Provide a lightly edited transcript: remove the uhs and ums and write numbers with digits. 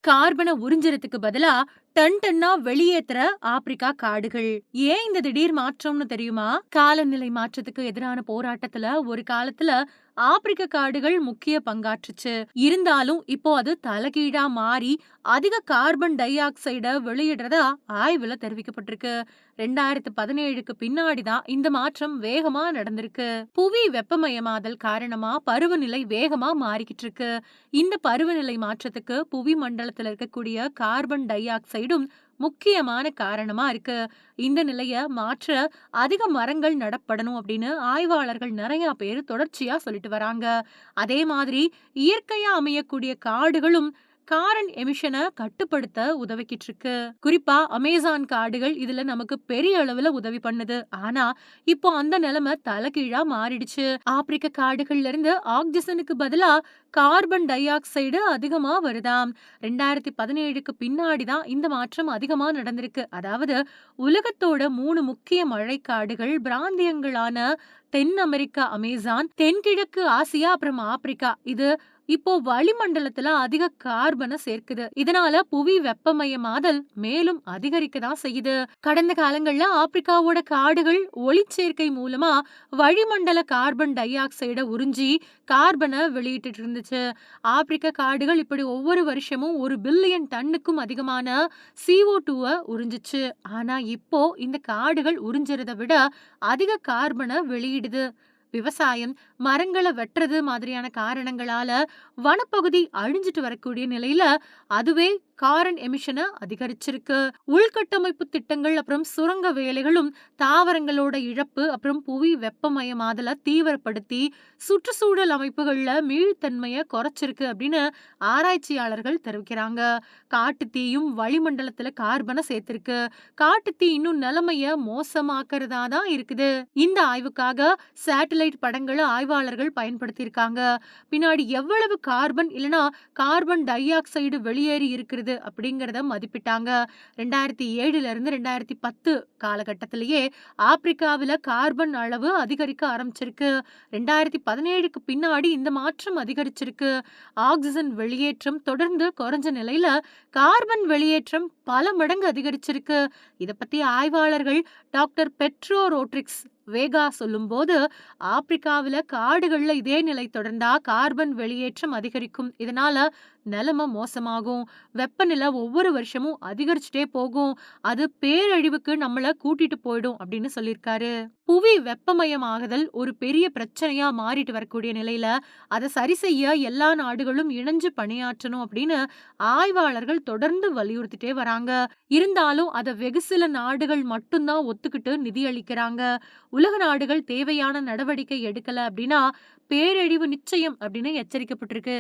கார்பனை உறிஞ்சறதுக்கு பதிலா ton டன்னா வெளியேத்துற Africa காடுகள். ஏன் இந்த திடீர் மாற்றம்னு தெரியுமா? காலநிலை மாற்றத்துக்கு எதிரான போராட்டத்துல ஒரு காலத்துல ஆப்பிரிக்க காடுகள் முக்கிய பங்காற்றுச்சு. இருந்தாலும் இப்போ அது தலைகீழா மாறி அதிக கார்பன் டை ஆக்சைட வெளியிடுறதா ஆய்வுல தெரிவிக்கப்பட்டிருக்கு. 2017க்கு பின்னாடிதான் இந்த மாற்றம் வேகமா நடந்திருக்கு. புவி வெப்பமயமாதல் காரணமா பருவநிலை வேகமா மாறிக்கிட்டு இருக்கு. இந்த பருவநிலை மாற்றத்துக்கு புவி மண்டலத்துல இருக்கக்கூடிய கார்பன் டை ஆக்சைடும் முக்கியமான காரணமா இருக்கு. இந்த நிலைய மாற்ற அதிக மரங்கள் நடப்படணும் அப்படின்னு ஆய்வாளர்கள் நிறைய பேர் தொடர்ச்சியா சொல்லிட்டு வராங்க. அதே மாதிரி இயற்கையா அமையக்கூடிய காடுகளும் கார்பன் எமிஷனை கட்டுப்படுத்த உதவிக்கிட்டு இருக்கு. குறிப்பா அமேசான் காடுகள் இதுல நமக்கு பெரிய அளவுல உதவி பண்ணுது. ஆனா இப்போ அந்த நிலைமை தலைகீழா மாறிடுச்சு. ஆப்பிரிக்க காடுகள்ல இருந்து ஆக்சிஜனுக்கு பதிலா கார்பன் டை ஆக்சைடு அதிகமா வருதாம். 2017க்கு பின்னாடிதான் இந்த மாற்றம் அதிகமா நடந்திருக்கு. அதாவது உலகத்தோட 3 முக்கிய மழைக்காடுகள் பிராந்தியங்களான தென் அமெரிக்கா அமேசான், தென்கிழக்கு ஆசியா, அப்புறம் ஆப்பிரிக்கா இது இப்போ வளிமண்டலத்துல அதிக கார்பனை சேர்க்குது. இதனால புவி வெப்பமயமாதல் மேலும் அதிகரிக்க தான் செய்யுது. கடந்த காலங்கள்ல ஆப்பிரிக்காவோட காடுகள் ஒளிச்சேர்க்கை மூலமா வளிமண்டல கார்பன் டை ஆக்சைட உறிஞ்சி கார்பனை வெளியிட்டு இருந்துச்சு. ஆப்பிரிக்க காடுகள் இப்படி ஒவ்வொரு வருஷமும் 1 பில்லியன் டன்னுக்கும் அதிகமான CO2 உறிஞ்சிச்சு. ஆனா இப்போ இந்த காடுகள் உறிஞ்சறத விட அதிக கார்பனை வெளியிடுது. விவசாயம், மரங்களை வெட்டுறது மாதிரியான காரணங்களால வனப்பகுதி அழிஞ்சிட்டு வரக்கூடிய நிலையில அதுவே கார்பன் எமிஷனை அதிகரிச்சிருக்கு. உள்கட்டமைப்பு திட்டங்கள் அப்புறம் சுரங்க வேலைகளும் தாவரங்களோட இழப்பு அப்புறம் புவி வெப்பமயமாதலை தீவிரப்படுத்தி சுற்றுச்சூழல் அமைப்புகள்ல மீள்தன்மையை குறைச்சிருக்கு அப்படின்னு ஆராய்ச்சியாளர்கள் தெரிவிக்கிறாங்க. காட்டுத்தீயும் வளிமண்டலத்துல கார்பனை சேர்த்திருக்கு. காட்டுத்தீ இன்னும் நிலைமைய மோசமாக்குறதா தான் இருக்குது. இந்த ஆய்வுக்காக சேட்டலைட் படங்களை ஆய்வாளர்கள் பயன்படுத்தியிருக்காங்க. பின்னாடி எவ்வளவு கார்பன் இல்லனா கார்பன் டை ஆக்சைடு வெளியேறி இருக்கிறது அப்படிங்கறத மதிப்பிட்டாங்க. 2007ல இருந்து 2010 காலகட்டத்திலேயே ஆப்பிரிக்காவில கார்பன் அளவு அதிகரிக்க ஆரம்பிச்சிருக்கு. 2017க்கு பின்னாடி இந்த மாற்றம் அதிகரிச்சிருக்கு. ஆக்சிஜன் வெளியேற்றம் தொடர்ந்து குறைஞ்ச நிலையில கார்பன் வெளியேற்றம் பல மடங்கு அதிகரிச்சிருக்கு. இத பத்தி ஆய்வாளர்கள் டாக்டர் பெட்ரோ ரோட்ரிக்ஸ் வேகா சொல்லும்போது, ஆப்பிரிக்காவில காடுகள்ல இதே நிலை தொடர்ந்தா கார்பன் வெளியேற்றம் அதிகரிக்கும். இதனால நிலைமை மோசமாகும். வெப்பநிலை ஒவ்வொரு வருஷமும் அதிகரிச்சுட்டே போகும். அது பேரழிவுக்கு நம்மள கூட்டிட்டு போயிடும் அப்படின்னு சொல்லியிருக்காரு. புவி வெப்பமயமாகுதல் ஒரு பெரிய பிரச்சனையா மாறிட்டு வரக்கூடிய நிலையில அதை சரி செய்ய எல்லா நாடுகளும் இணைஞ்சு பணியாற்றணும் அப்படின்னு ஆய்வாளர்கள் தொடர்ந்து வலியுறுத்திட்டே வராங்க. இருந்தாலும் அதை வெகு சில நாடுகள் மட்டும்தான் ஒத்துக்கிட்டு நிதி அளிக்கிறாங்க. உலக நாடுகள் தேவையான நடவடிக்கை எடுக்கல அப்படின்னா பேரழிவு நிச்சயம் அப்படின்னு எச்சரிக்கப்பட்டிருக்கு.